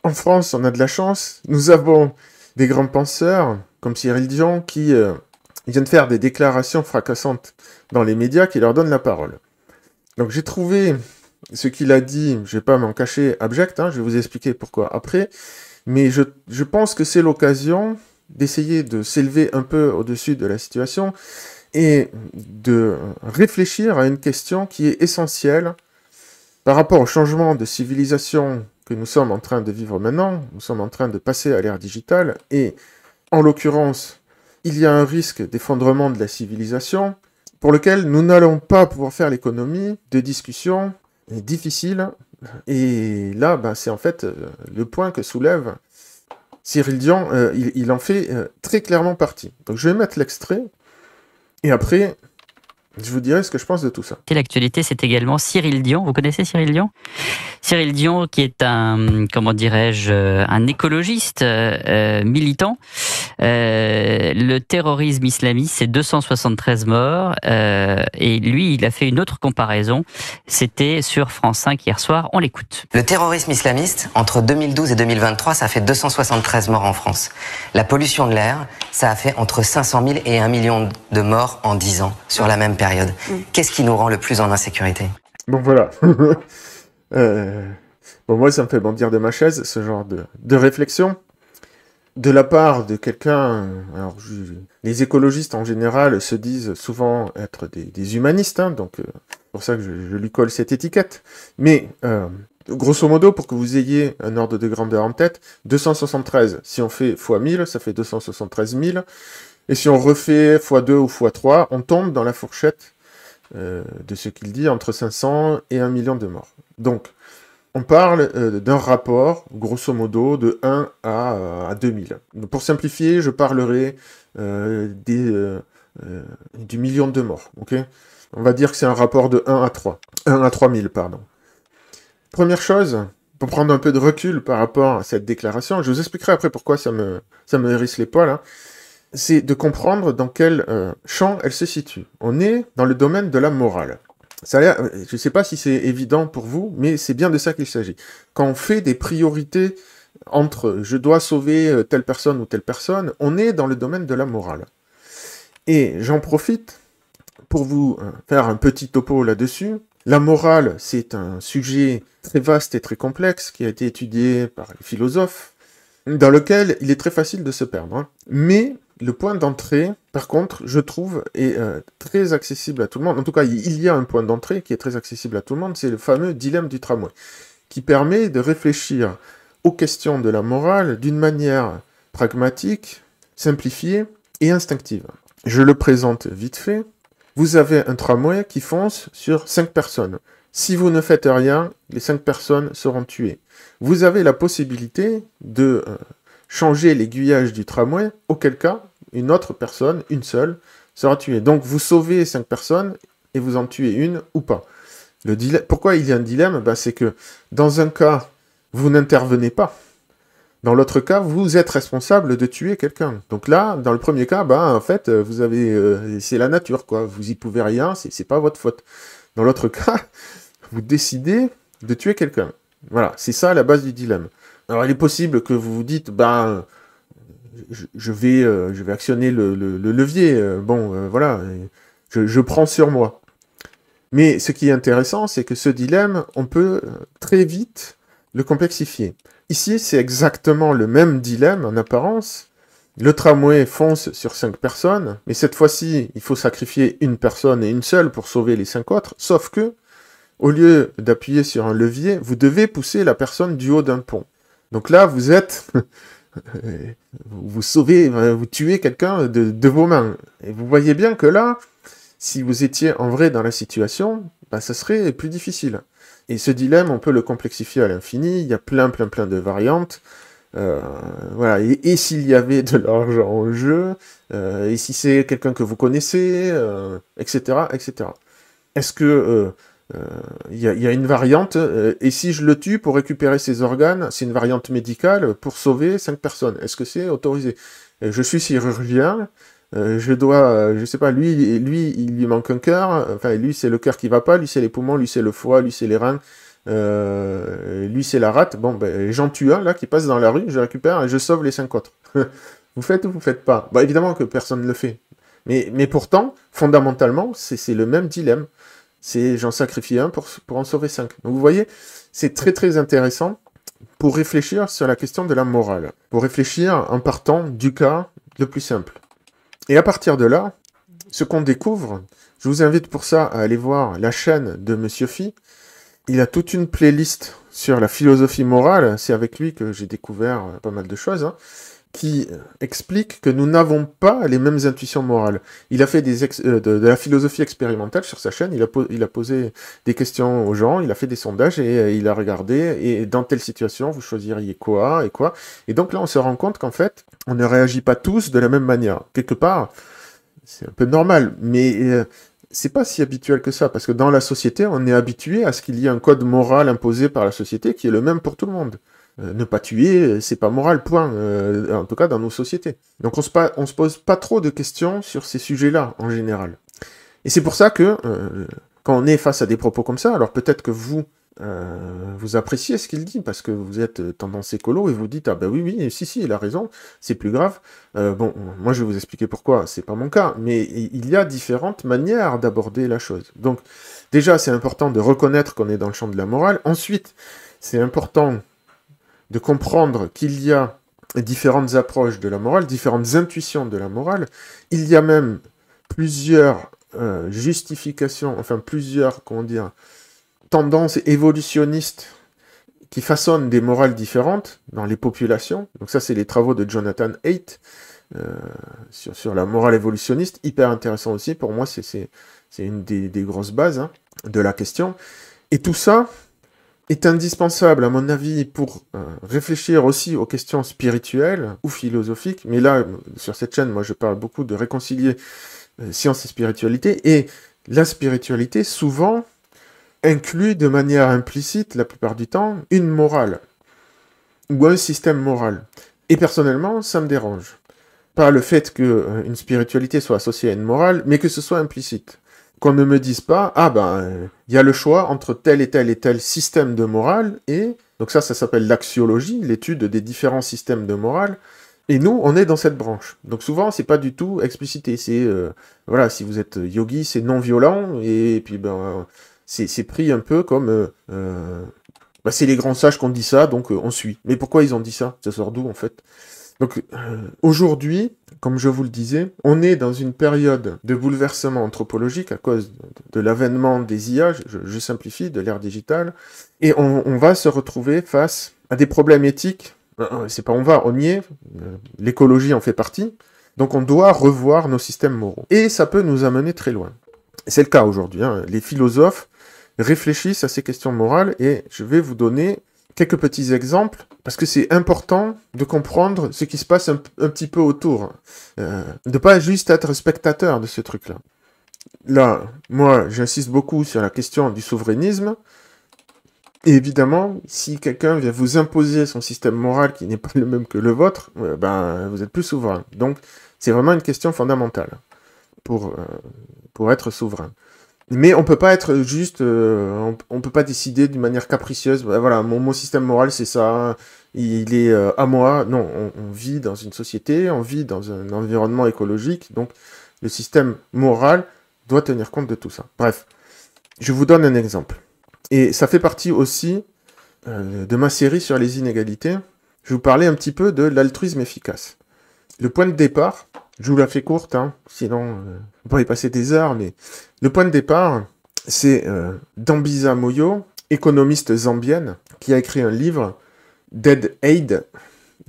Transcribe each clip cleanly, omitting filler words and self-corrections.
En France, on a de la chance. Nous avons des grands penseurs, comme Cyril Dion, qui viennent faire des déclarations fracassantes dans les médias qui leur donnent la parole. Donc j'ai trouvé ce qu'il a dit, je vais pas m'en cacher, abject, hein, je vais vous expliquer pourquoi après, mais je pense que c'est l'occasion d'essayer de s'élever un peu au-dessus de la situation et de réfléchir à une question qui est essentielle par rapport au changement de civilisation que nous sommes en train de vivre maintenant. Nous sommes en train de passer à l'ère digitale et, en l'occurrence, il y a un risque d'effondrement de la civilisation pour lequel nous n'allons pas pouvoir faire l'économie de discussions difficiles. Et là, c'est en fait le point que soulève Cyril Dion. Il en fait très clairement partie. Donc je vais mettre l'extrait et après, je vous dirai ce que je pense de tout ça. L'actualité, c'est également Cyril Dion. Vous connaissez Cyril Dion ? Cyril Dion, qui est un, comment dirais-je, un écologiste militant. Le terrorisme islamiste, c'est 273 morts. Et lui, il a fait une autre comparaison. C'était sur France 5 hier soir. On l'écoute. Le terrorisme islamiste, entre 2012 et 2023, ça a fait 273 morts en France. La pollution de l'air, ça a fait entre 500 000 et 1 million de morts en 10 ans, sur la même période. Qu'est-ce qui nous rend le plus en insécurité ? Bon, voilà. Bon, moi, ça me fait bondir de ma chaise, ce genre de réflexion. De la part de quelqu'un... Alors, les écologistes, en général, se disent souvent être des humanistes, hein, donc c'est pour ça que je lui colle cette étiquette. Mais, grosso modo, pour que vous ayez un ordre de grandeur en tête, 273, si on fait x 1000, ça fait 273 000. Et si on refait x2 ou x3, on tombe dans la fourchette de ce qu'il dit, entre 500 et 1 million de morts. Donc, on parle d'un rapport, grosso modo, de 1 à 2000. Donc, pour simplifier, je parlerai du million de morts. Okay, on va dire que c'est un rapport de 1 à 3. 1 à 3000, pardon. Première chose, pour prendre un peu de recul par rapport à cette déclaration, je vous expliquerai après pourquoi ça me hérisse les poils, hein, c'est de comprendre dans quel champ elle se situe. On est dans le domaine de la morale. Ça a l'air, je ne sais pas si c'est évident pour vous, mais c'est bien de ça qu'il s'agit. Quand on fait des priorités entre je dois sauver telle personne ou telle personne, on est dans le domaine de la morale. Et j'en profite pour vous faire un petit topo là-dessus. La morale, c'est un sujet très vaste et très complexe qui a été étudié par les philosophes, dans lequel il est très facile de se perdre. Hein. Mais le point d'entrée, par contre, je trouve, est très accessible à tout le monde. En tout cas, il y a un point d'entrée qui est très accessible à tout le monde, c'est le fameux dilemme du tramway, qui permet de réfléchir aux questions de la morale d'une manière pragmatique, simplifiée et instinctive. Je le présente vite fait. Vous avez un tramway qui fonce sur 5 personnes. Si vous ne faites rien, les 5 personnes seront tuées. Vous avez la possibilité de changer l'aiguillage du tramway, auquel cas, une autre personne, une seule, sera tuée. Donc vous sauvez 5 personnes et vous en tuez une ou pas. Pourquoi il y a un dilemme ? C'est que dans un cas, vous n'intervenez pas. Dans l'autre cas, vous êtes responsable de tuer quelqu'un. Donc là, dans le premier cas, en fait, vous avez, c'est la nature, quoi. Vous y pouvez rien, c'est pas votre faute. Dans l'autre cas, vous décidez de tuer quelqu'un. Voilà, c'est ça la base du dilemme. Alors, il est possible que vous vous dites, je vais actionner le levier. Voilà, je prends sur moi. Mais ce qui est intéressant, c'est que ce dilemme, on peut très vite le complexifier. Ici, c'est exactement le même dilemme en apparence. Le tramway fonce sur 5 personnes, mais cette fois-ci, il faut sacrifier une personne et une seule pour sauver les 5 autres, sauf que, au lieu d'appuyer sur un levier, vous devez pousser la personne du haut d'un pont. Donc là, vous êtes... vous sauvez, vous tuez quelqu'un de vos mains. Et vous voyez bien que là, si vous étiez en vrai dans la situation, ça serait plus difficile. Et ce dilemme, on peut le complexifier à l'infini, il y a plein de variantes. Voilà. Et s'il y avait de l'argent en jeu, et si c'est quelqu'un que vous connaissez, etc., etc. Est-ce que il y a une variante, et si je le tue pour récupérer ses organes, c'est une variante médicale pour sauver 5 personnes. Est-ce que c'est autorisé ? Je suis chirurgien, je dois, je sais pas, lui, il lui manque un cœur, enfin, lui, c'est le cœur qui va pas, lui, c'est les poumons, lui, c'est le foie, lui, c'est les reins, lui c'est la rate, bon, ben, j'en tue un, là, qui passe dans la rue, je récupère et je sauve les 5 autres. Vous faites ou vous faites pas? Bah, évidemment que personne ne le fait. Mais pourtant, fondamentalement, c'est le même dilemme. C'est j'en sacrifie un pour en sauver 5. Donc vous voyez, c'est très très intéressant pour réfléchir sur la question de la morale. Pour réfléchir en partant du cas le plus simple. Et à partir de là, ce qu'on découvre, je vous invite pour ça à aller voir la chaîne de Monsieur Phi. Il a toute une playlist sur la philosophie morale. C'est avec lui que j'ai découvert pas mal de choses, hein, qui explique que nous n'avons pas les mêmes intuitions morales. Il a fait de la philosophie expérimentale sur sa chaîne, il a posé des questions aux gens, il a fait des sondages et il a regardé, et dans telle situation, vous choisiriez quoi et quoi. Et donc là, on se rend compte qu'en fait, on ne réagit pas tous de la même manière. Quelque part, c'est un peu normal, mais c'est pas si habituel que ça, parce que dans la société, on est habitué à ce qu'il y ait un code moral imposé par la société qui est le même pour tout le monde. Ne pas tuer, c'est pas moral, point. En tout cas, dans nos sociétés. Donc on se pose pas trop de questions sur ces sujets-là, en général. Et c'est pour ça que, quand on est face à des propos comme ça, alors peut-être que vous appréciez ce qu'il dit, parce que vous êtes tendance écolo, et vous dites, ah ben oui, si, il a raison, c'est plus grave. Bon, moi je vais vous expliquer pourquoi, c'est pas mon cas, mais il y a différentes manières d'aborder la chose. Donc, déjà, c'est important de reconnaître qu'on est dans le champ de la morale. Ensuite, c'est important de comprendre qu'il y a différentes approches de la morale, différentes intuitions de la morale. Il y a même plusieurs justifications, enfin plusieurs, comment dire, tendances évolutionnistes qui façonnent des morales différentes dans les populations. Donc ça, c'est les travaux de Jonathan Haidt sur la morale évolutionniste, hyper intéressant aussi. Pour moi, c'est une des grosses bases, hein, de la question. Et tout ça est indispensable, à mon avis, pour réfléchir aussi aux questions spirituelles ou philosophiques. Mais là, sur cette chaîne, moi, je parle beaucoup de réconcilier science et spiritualité. Et la spiritualité, souvent, inclut de manière implicite, la plupart du temps, une morale ou un système moral. Et personnellement, ça me dérange. Pas le fait qu'une spiritualité soit associée à une morale, mais que ce soit implicite. Qu'on ne me dise pas, ah ben, il y a le choix entre tel et tel et tel système de morale, et donc ça s'appelle l'axiologie, l'étude des différents systèmes de morale, et nous, on est dans cette branche. Donc souvent, c'est pas du tout explicité, c'est, voilà, si vous êtes yogi, c'est non-violent, et puis ben, c'est pris un peu comme, bah, c'est les grands sages qui ont dit ça, donc on suit. Mais pourquoi ils ont dit ça? Ça sort d'où, en fait? Donc, aujourd'hui, comme je vous le disais, on est dans une période de bouleversement anthropologique à cause de l'avènement des IA, je simplifie, de l'ère digitale, et on va se retrouver face à des problèmes éthiques. C'est pas on y est, l'écologie en fait partie, donc on doit revoir nos systèmes moraux. Et ça peut nous amener très loin. C'est le cas aujourd'hui, hein. Les philosophes réfléchissent à ces questions morales, et je vais vous donner quelques petits exemples, parce que c'est important de comprendre ce qui se passe un petit peu autour. De pas juste être spectateur de ce truc-là. Là, moi, j'insiste beaucoup sur la question du souverainisme. Et évidemment, si quelqu'un vient vous imposer son système moral qui n'est pas le même que le vôtre, ben, vous êtes plus souverain. Donc, c'est vraiment une question fondamentale pour être souverain. Mais on peut pas être juste, on peut pas décider d'une manière capricieuse. Voilà, mon système moral c'est ça, il est à moi. Non, on vit dans une société, on vit dans un environnement écologique, donc le système moral doit tenir compte de tout ça. Bref, je vous donne un exemple. Et ça fait partie aussi de ma série sur les inégalités. Je vais vous parler un petit peu de l'altruisme efficace. Le point de départ, je vous la fais courte, hein, sinon on pourrait y passer des heures, mais le point de départ, c'est Dambisa Moyo, économiste zambienne, qui a écrit un livre, Dead Aid,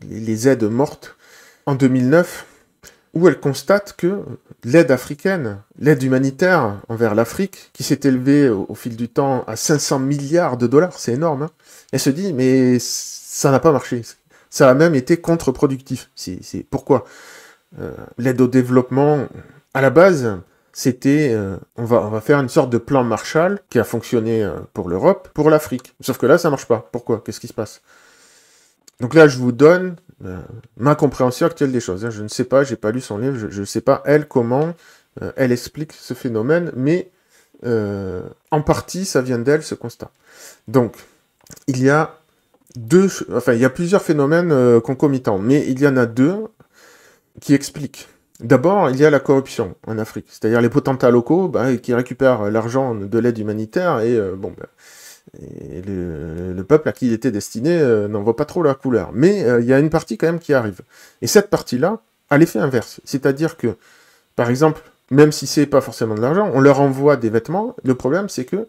les aides mortes, en 2009, où elle constate que l'aide africaine, l'aide humanitaire envers l'Afrique, qui s'est élevée au fil du temps à 500 milliards de dollars, c'est énorme, hein, elle se dit, mais ça n'a pas marché, ça a même été contre-productif. C'est pourquoi l'aide au développement, à la base, c'était on va faire une sorte de plan Marshall qui a fonctionné pour l'Europe, pour l'Afrique. Sauf que là, ça marche pas. Pourquoi? Qu'est-ce qui se passe? Donc là, je vous donne ma compréhension actuelle des choses. Je ne sais pas, j'ai pas lu son livre, je ne sais pas, elle, comment elle explique ce phénomène, mais en partie, ça vient d'elle, ce constat. Donc, il y a il y a plusieurs phénomènes concomitants, mais il y en a deux qui expliquent. D'abord, il y a la corruption en Afrique, c'est-à-dire les potentats locaux qui récupèrent l'argent de l'aide humanitaire et et le peuple à qui il était destiné n'en voit pas trop la couleur. Mais il y a une partie quand même qui arrive. Et cette partie-là a l'effet inverse. C'est-à-dire que, par exemple, même si c'est pas forcément de l'argent, on leur envoie des vêtements. Le problème, c'est que,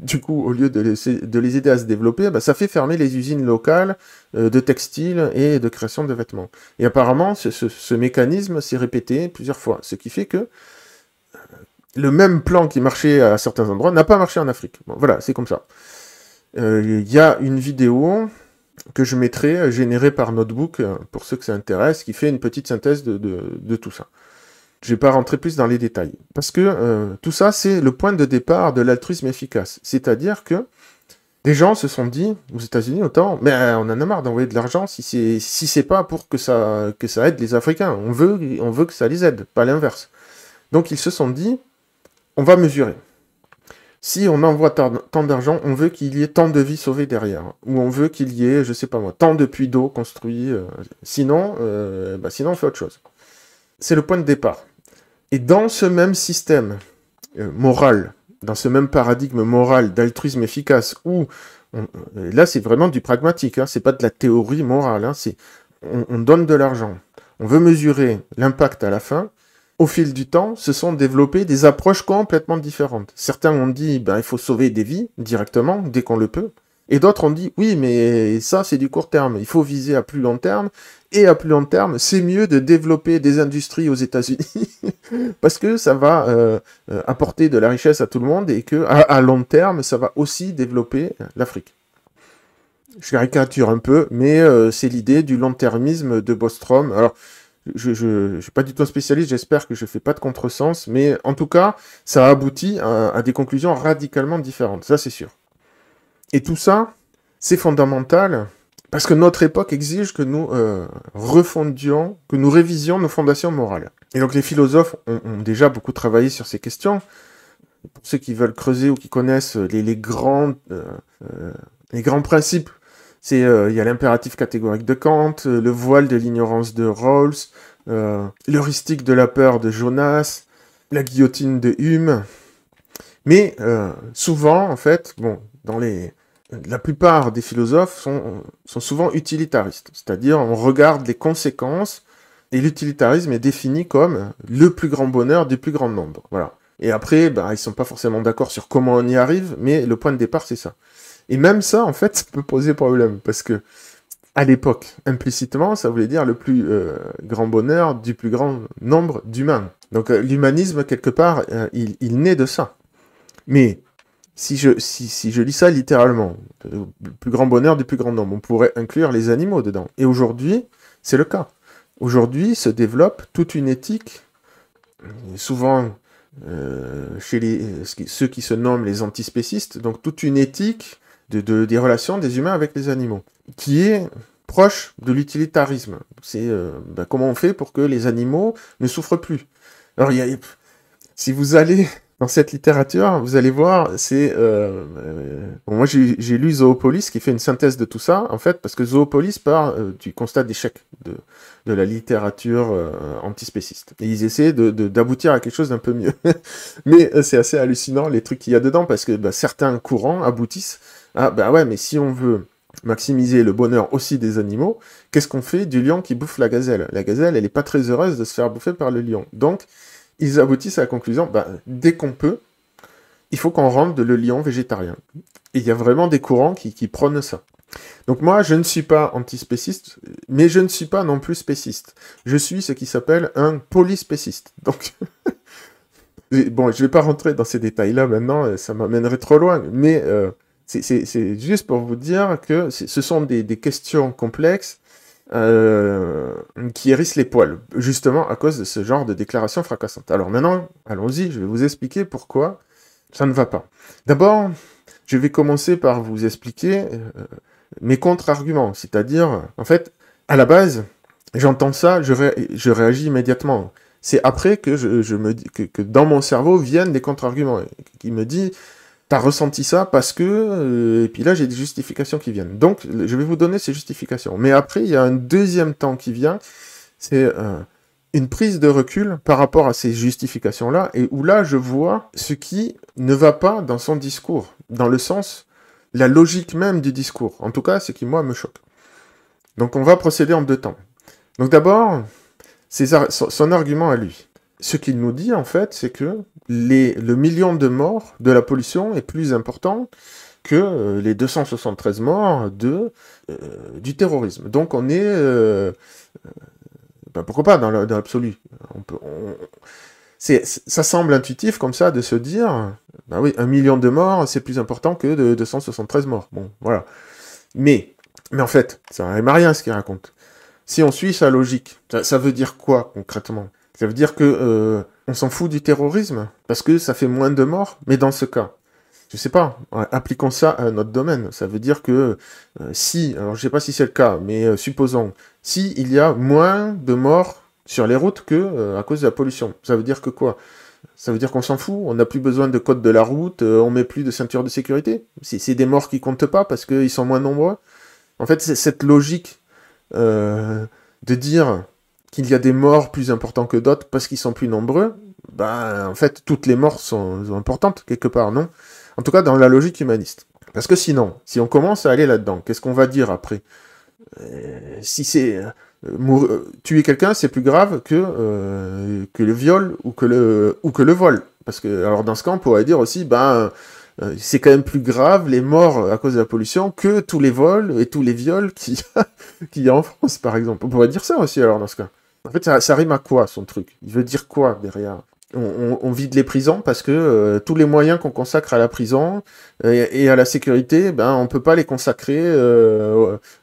du coup, au lieu de les aider à se développer, ça fait fermer les usines locales de textiles et de création de vêtements. Et apparemment, ce mécanisme s'est répété plusieurs fois. Ce qui fait que le même plan qui marchait à certains endroits n'a pas marché en Afrique. Bon, voilà, c'est comme ça. Il y a une vidéo que je mettrai, générée par Notebook, pour ceux que ça intéresse, qui fait une petite synthèse de tout ça. Je ne vais pas rentrer plus dans les détails. Parce que tout ça, c'est le point de départ de l'altruisme efficace. C'est-à-dire que les gens se sont dit, aux États-Unis autant, mais on en a marre d'envoyer de l'argent si c'est pas pour que ça aide les Africains. On veut que ça les aide, pas l'inverse. Donc ils se sont dit, on va mesurer. Si on envoie tant d'argent, on veut qu'il y ait tant de vies sauvées derrière. Ou on veut qu'il y ait, je sais pas moi, tant de puits d'eau construits. Sinon, on fait autre chose. C'est le point de départ. Et dans ce même système moral, dans ce même paradigme moral d'altruisme efficace, où là c'est vraiment du pragmatique, c'est pas de la théorie morale, on donne de l'argent, on veut mesurer l'impact à la fin. Au fil du temps, se sont développées des approches complètement différentes. Certains ont dit, il faut sauver des vies directement, dès qu'on le peut. Et d'autres ont dit, oui, mais ça, c'est du court terme. Il faut viser à plus long terme. Et à plus long terme, c'est mieux de développer des industries aux États-Unis parce que ça va apporter de la richesse à tout le monde et que à long terme, ça va aussi développer l'Afrique. Je caricature un peu, mais c'est l'idée du long-termisme de Bostrom. Alors, je ne suis pas du tout un spécialiste, j'espère que je ne fais pas de contresens, mais en tout cas, ça a abouti à des conclusions radicalement différentes, ça c'est sûr. Et tout ça, c'est fondamental, parce que notre époque exige que nous refondions, que nous révisions nos fondations morales. Et donc les philosophes ont déjà beaucoup travaillé sur ces questions. Pour ceux qui veulent creuser ou qui connaissent les grands principes, il y a l'impératif catégorique de Kant, le voile de l'ignorance de Rawls, l'heuristique de la peur de Jonas, la guillotine de Hume. Mais souvent, en fait, la plupart des philosophes sont souvent utilitaristes. C'est-à-dire, on regarde les conséquences, et l'utilitarisme est défini comme le plus grand bonheur du plus grand nombre. Voilà. Et après, ils sont pas forcément d'accord sur comment on y arrive, mais le point de départ, c'est ça. Et même ça, en fait, ça peut poser problème, parce que, à l'époque, implicitement, ça voulait dire le plus grand bonheur du plus grand nombre d'humains. Donc l'humanisme, quelque part, il naît de ça. Mais si je lis ça littéralement, le plus grand bonheur du plus grand nombre, on pourrait inclure les animaux dedans. Et aujourd'hui, c'est le cas. Aujourd'hui, se développe toute une éthique, souvent chez ceux qui se nomment les antispécistes, donc toute une éthique des relations des humains avec les animaux, qui est proche de l'utilitarisme. C'est comment on fait pour que les animaux ne souffrent plus. Alors, si vous allez dans cette littérature, vous allez voir, moi j'ai lu Zoopolis qui fait une synthèse de tout ça, en fait, parce que Zoopolis part du constat d'échec de la littérature antispéciste. Et ils essaient d'aboutir à quelque chose d'un peu mieux. Mais c'est assez hallucinant les trucs qu'il y a dedans, parce que certains courants aboutissent à, mais si on veut maximiser le bonheur aussi des animaux, qu'est-ce qu'on fait du lion qui bouffe la gazelle? La gazelle, elle est pas très heureuse de se faire bouffer par le lion. Donc, ils aboutissent à la conclusion, dès qu'on peut, il faut qu'on rende le lion végétarien. Et il y a vraiment des courants qui prônent ça. Donc moi, je ne suis pas antispéciste, mais je ne suis pas non plus spéciste. Je suis ce qui s'appelle un polyspéciste. Donc, bon, je vais pas rentrer dans ces détails-là maintenant, ça m'amènerait trop loin, mais c'est juste pour vous dire que ce sont des questions complexes qui hérissent les poils, justement à cause de ce genre de déclaration fracassante. Alors maintenant, allons-y, je vais vous expliquer pourquoi ça ne va pas. D'abord, je vais commencer par vous expliquer mes contre-arguments, c'est-à-dire, en fait, à la base, j'entends ça, je réagis immédiatement. C'est après que je me dis que dans mon cerveau viennent des contre-arguments qui me dit t'as ressenti ça parce que et puis là j'ai des justifications qui viennent. Donc je vais vous donner ces justifications. Mais après il y a un deuxième temps qui vient, c'est une prise de recul par rapport à ces justifications-là et où là je vois ce qui ne va pas dans son discours, dans le sens, la logique même du discours. En tout cas, ce qui moi me choque. Donc on va procéder en 2 temps. Donc d'abord, son argument à lui. Ce qu'il nous dit, en fait, c'est que le million de morts de la pollution est plus important que les 273 morts du terrorisme. Donc on est... pourquoi pas dans l'absolu. Ça semble intuitif comme ça de se dire, bah oui, 1 million de morts, c'est plus important que de 273 morts. Bon, voilà. Mais en fait, ça n'arrive à rien ce qu'il raconte. Si on suit sa logique, ça veut dire quoi concrètement? Ça veut dire que on s'en fout du terrorisme parce que ça fait moins de morts. Mais dans ce cas, je sais pas, appliquons ça à notre domaine. Ça veut dire que si, alors je sais pas si c'est le cas, mais supposons, si il y a moins de morts sur les routes que à cause de la pollution, ça veut dire que quoi? Ça veut dire qu'on s'en fout, on n'a plus besoin de code de la route, on met plus de ceinture de sécurité. C'est des morts qui comptent pas parce qu'ils sont moins nombreux. En fait, c'est cette logique de dire qu'il y a des morts plus importants que d'autres parce qu'ils sont plus nombreux, en fait, toutes les morts sont importantes, quelque part, non? En tout cas, dans la logique humaniste. Parce que sinon, si on commence à aller là-dedans, qu'est-ce qu'on va dire après? Si c'est... tuer quelqu'un, c'est plus grave que le viol ou que le vol. Parce que, alors dans ce cas, on pourrait dire aussi, c'est quand même plus grave les morts à cause de la pollution que tous les vols et tous les viols qu'il y a en France, par exemple. On pourrait dire ça aussi, alors, dans ce cas. En fait, ça rime à quoi, son truc? Il veut dire quoi, derrière? On vide les prisons parce que tous les moyens qu'on consacre à la prison et à la sécurité, on peut pas les consacrer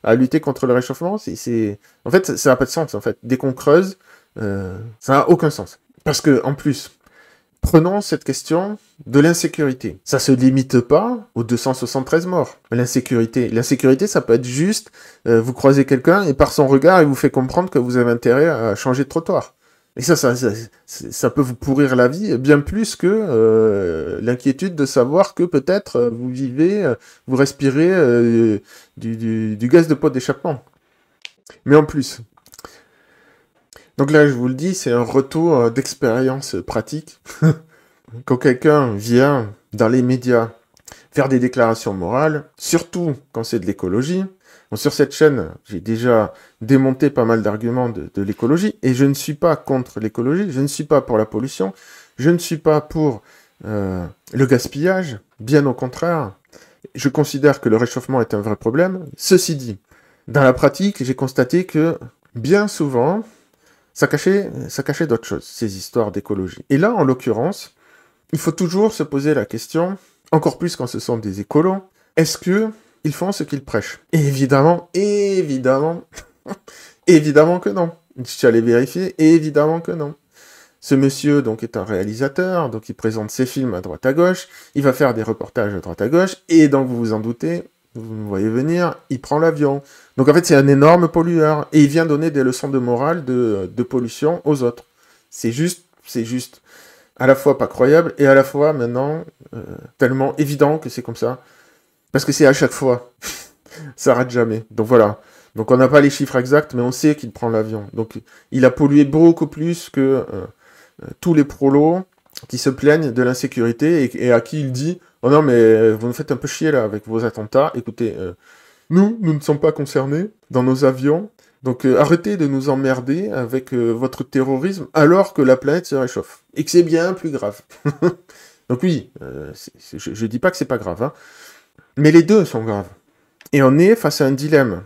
à lutter contre le réchauffement. En fait, ça n'a pas de sens, en fait. Dès qu'on creuse, ça n'a aucun sens. Parce que, en plus, prenons cette question de l'insécurité. Ça se limite pas aux 273 morts. L'insécurité, ça peut être juste, vous croisez quelqu'un et par son regard, il vous fait comprendre que vous avez intérêt à changer de trottoir. Et ça peut vous pourrir la vie bien plus que l'inquiétude de savoir que peut-être vous respirez du gaz de pot d'échappement. Mais en plus... Donc là, je vous le dis, c'est un retour d'expérience pratique. Quand quelqu'un vient dans les médias faire des déclarations morales, surtout quand c'est de l'écologie. Bon, sur cette chaîne, j'ai déjà démonté pas mal d'arguments de l'écologie, et je ne suis pas contre l'écologie, je ne suis pas pour la pollution, je ne suis pas pour le gaspillage, bien au contraire. Je considère que le réchauffement est un vrai problème. Ceci dit, dans la pratique, j'ai constaté que bien souvent, ça cachait d'autres choses, ces histoires d'écologie. Et là, en l'occurrence, il faut toujours se poser la question, encore plus quand ce sont des écolos, est-ce que ils font ce qu'ils prêchent? Et évidemment que non. Je suis allé vérifier, et évidemment que non. Ce monsieur, donc, est un réalisateur, donc il présente ses films à droite à gauche, il va faire des reportages à droite à gauche, et donc vous vous en doutez, vous me voyez venir, il prend l'avion. Donc en fait, c'est un énorme pollueur. Et il vient donner des leçons de morale de pollution aux autres. C'est juste à la fois pas croyable et à la fois maintenant tellement évident que c'est comme ça. Parce que c'est à chaque fois. Ça rate jamais. Donc voilà. Donc on n'a pas les chiffres exacts, mais on sait qu'il prend l'avion. Donc il a pollué beaucoup plus que tous les prolos qui se plaignent de l'insécurité et à qui il dit « Oh non, mais vous nous faites un peu chier là avec vos attentats. Écoutez, nous ne sommes pas concernés dans nos avions. Donc arrêtez de nous emmerder avec votre terrorisme alors que la planète se réchauffe. Et que c'est bien plus grave. » Donc oui, je dis pas que c'est pas grave, hein. Mais les deux sont graves. Et on est face à un dilemme.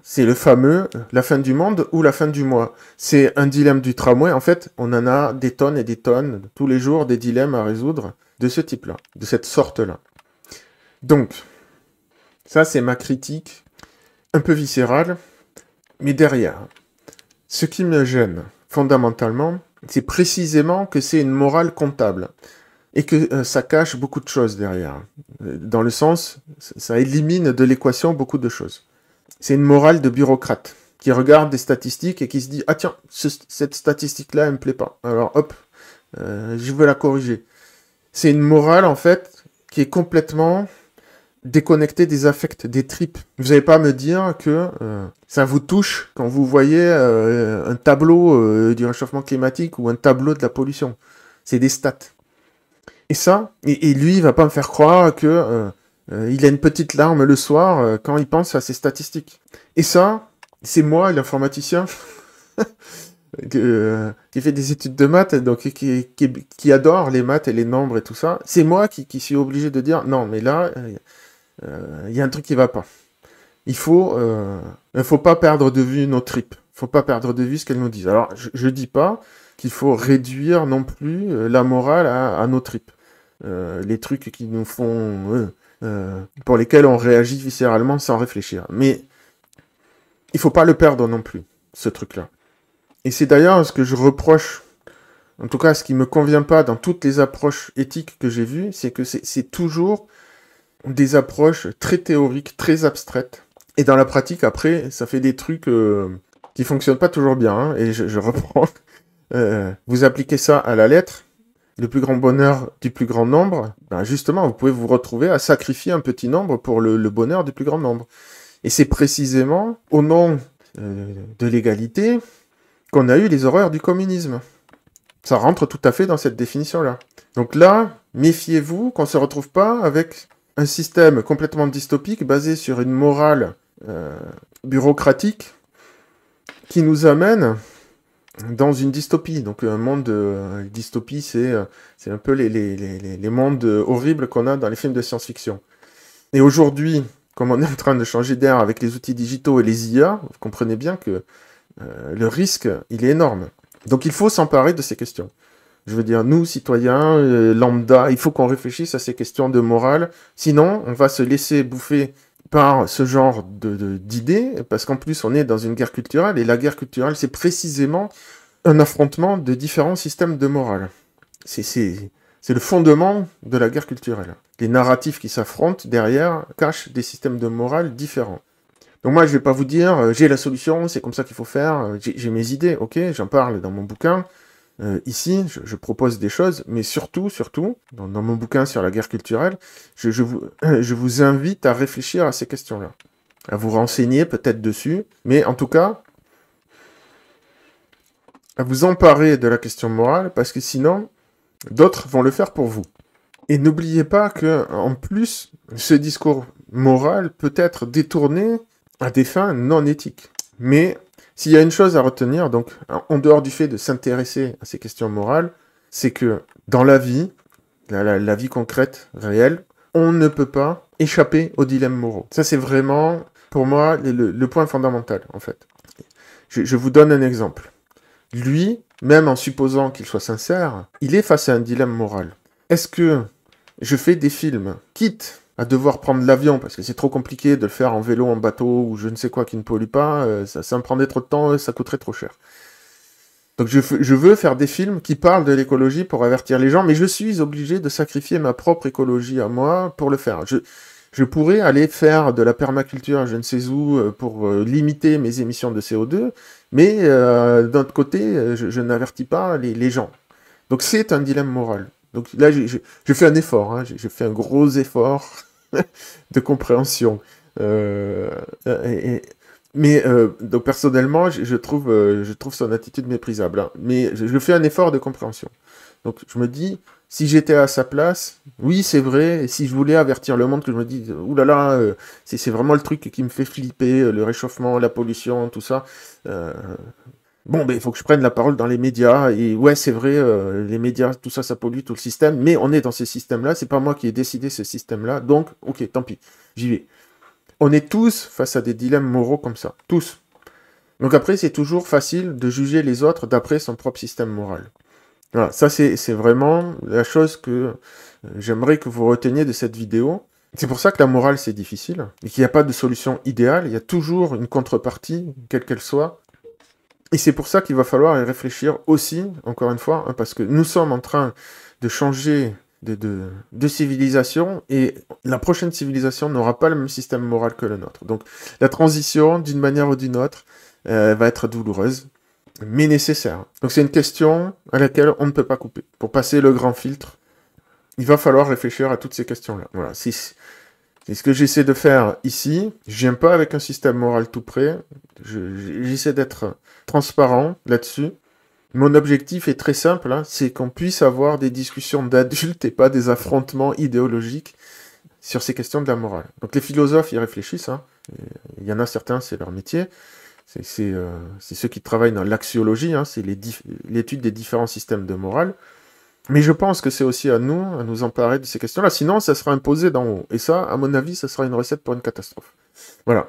C'est le fameux la fin du monde ou la fin du mois. C'est un dilemme du tramway. En fait, on en a des tonnes et des tonnes, tous les jours, des dilemmes à résoudre de ce type-là, de cette sorte-là. Donc, ça c'est ma critique, un peu viscérale, mais derrière, ce qui me gêne, fondamentalement, c'est précisément que c'est une morale comptable, et que ça cache beaucoup de choses derrière. Dans le sens, ça élimine de l'équation beaucoup de choses. C'est une morale de bureaucrate qui regarde des statistiques et qui se dit « Ah tiens, cette statistique-là, elle me plaît pas. Alors hop, je veux la corriger. » C'est une morale, en fait, qui est complètement déconnectée des affects, des tripes. Vous n'allez pas me dire que ça vous touche quand vous voyez un tableau du réchauffement climatique ou un tableau de la pollution. C'est des stats. Et ça, et lui, il va pas me faire croire que il a une petite larme le soir quand il pense à ses statistiques. Et ça, c'est moi, l'informaticien, qui fait des études de maths, donc qui adore les maths et les nombres et tout ça. C'est moi qui suis obligé de dire, non, mais là, il y a un truc qui va pas. Il faut pas perdre de vue nos tripes. Il faut pas perdre de vue ce qu'elles nous disent. Alors, je dis pas qu'il faut réduire non plus la morale à nos tripes. Les trucs qui nous font... pour lesquels on réagit viscéralement sans réfléchir. Mais il faut pas le perdre non plus, ce truc-là. Et c'est d'ailleurs ce que je reproche, en tout cas ce qui me convient pas dans toutes les approches éthiques que j'ai vues, c'est que c'est toujours des approches très théoriques, très abstraites. Et dans la pratique, après, ça fait des trucs qui fonctionnent pas toujours bien. Hein, et je reprends. Vous appliquez ça à la lettre, le plus grand bonheur du plus grand nombre, ben justement, vous pouvez vous retrouver à sacrifier un petit nombre pour le bonheur du plus grand nombre. Et c'est précisément au nom de l'égalité qu'on a eu les horreurs du communisme. Ça rentre tout à fait dans cette définition-là. Donc là, méfiez-vous qu'on ne se retrouve pas avec un système complètement dystopique basé sur une morale bureaucratique qui nous amène dans une dystopie. Donc un monde dystopie, c'est un peu les mondes horribles qu'on a dans les films de science-fiction. Et aujourd'hui, comme on est en train de changer d'air avec les outils digitaux et les IA, vous comprenez bien que le risque, il est énorme. Donc il faut s'emparer de ces questions. Je veux dire, nous, citoyens, lambda, il faut qu'on réfléchisse à ces questions de morale. Sinon, on va se laisser bouffer par ce genre d'idées, parce qu'en plus, on est dans une guerre culturelle, et la guerre culturelle, c'est précisément un affrontement de différents systèmes de morale. C'est le fondement de la guerre culturelle. Les narratifs qui s'affrontent, derrière, cachent des systèmes de morale différents. Donc moi, je vais pas vous dire, j'ai la solution, c'est comme ça qu'il faut faire, j'ai mes idées, ok, j'en parle dans mon bouquin. Ici, je propose des choses, mais surtout, dans mon bouquin sur la guerre culturelle, je vous invite à réfléchir à ces questions-là, à vous renseigner peut-être dessus, mais en tout cas, à vous emparer de la question morale, parce que sinon, d'autres vont le faire pour vous. Et n'oubliez pas que, en plus, ce discours moral peut être détourné à des fins non éthiques. Mais s'il y a une chose à retenir, donc en dehors du fait de s'intéresser à ces questions morales, c'est que dans la vie, la vie concrète, réelle, on ne peut pas échapper aux dilemmes moraux. Ça, c'est vraiment, pour moi, le point fondamental, en fait. Je vous donne un exemple. Lui, même en supposant qu'il soit sincère, il est face à un dilemme moral. Est-ce que je fais des films, quitte à devoir prendre l'avion, parce que c'est trop compliqué de le faire en vélo, en bateau, ou je ne sais quoi qui ne pollue pas, ça me prendrait trop de temps, ça coûterait trop cher. Donc je veux faire des films qui parlent de l'écologie pour avertir les gens, mais je suis obligé de sacrifier ma propre écologie à moi pour le faire. Je pourrais aller faire de la permaculture, je ne sais où, pour limiter mes émissions de CO2, mais d'un autre côté, je n'avertis pas les gens. Donc c'est un dilemme moral. Donc là, j'ai fait un effort, hein, j'ai fait un gros effort de compréhension. Donc personnellement, je trouve son attitude méprisable. Hein, mais je fais un effort de compréhension. Donc je me dis, si j'étais à sa place, oui, c'est vrai, et si je voulais avertir le monde, que je me dis, oulala, c'est vraiment le truc qui me fait flipper, le réchauffement, la pollution, tout ça. Bon, ben, il faut que je prenne la parole dans les médias, et ouais, c'est vrai, les médias, tout ça, ça pollue tout le système, mais on est dans ce système-là, c'est pas moi qui ai décidé ce système-là, donc, ok, tant pis, j'y vais. On est tous face à des dilemmes moraux comme ça, tous. Donc après, c'est toujours facile de juger les autres d'après son propre système moral. Voilà, ça c'est vraiment la chose que j'aimerais que vous reteniez de cette vidéo. C'est pour ça que la morale, c'est difficile, et qu'il n'y a pas de solution idéale, il y a toujours une contrepartie, quelle qu'elle soit. Et c'est pour ça qu'il va falloir y réfléchir aussi, encore une fois, hein, parce que nous sommes en train de changer de civilisation, et la prochaine civilisation n'aura pas le même système moral que le nôtre. Donc la transition, d'une manière ou d'une autre, va être douloureuse, mais nécessaire. Donc c'est une question à laquelle on ne peut pas couper. Pour passer le grand filtre, il va falloir réfléchir à toutes ces questions-là. Voilà, c'est ce que j'essaie de faire ici. Je viens pas avec un système moral tout prêt. J'essaie d'être transparent là-dessus. Mon objectif est très simple, hein, c'est qu'on puisse avoir des discussions d'adultes et pas des affrontements idéologiques sur ces questions de la morale. Donc les philosophes y réfléchissent, hein. Il y en a certains, c'est leur métier, c'est ceux qui travaillent dans l'axiologie, hein, c'est l'étude des différents systèmes de morale. Mais je pense que c'est aussi à nous emparer de ces questions-là, sinon ça sera imposé d'en haut. Et ça, à mon avis, ça sera une recette pour une catastrophe. Voilà.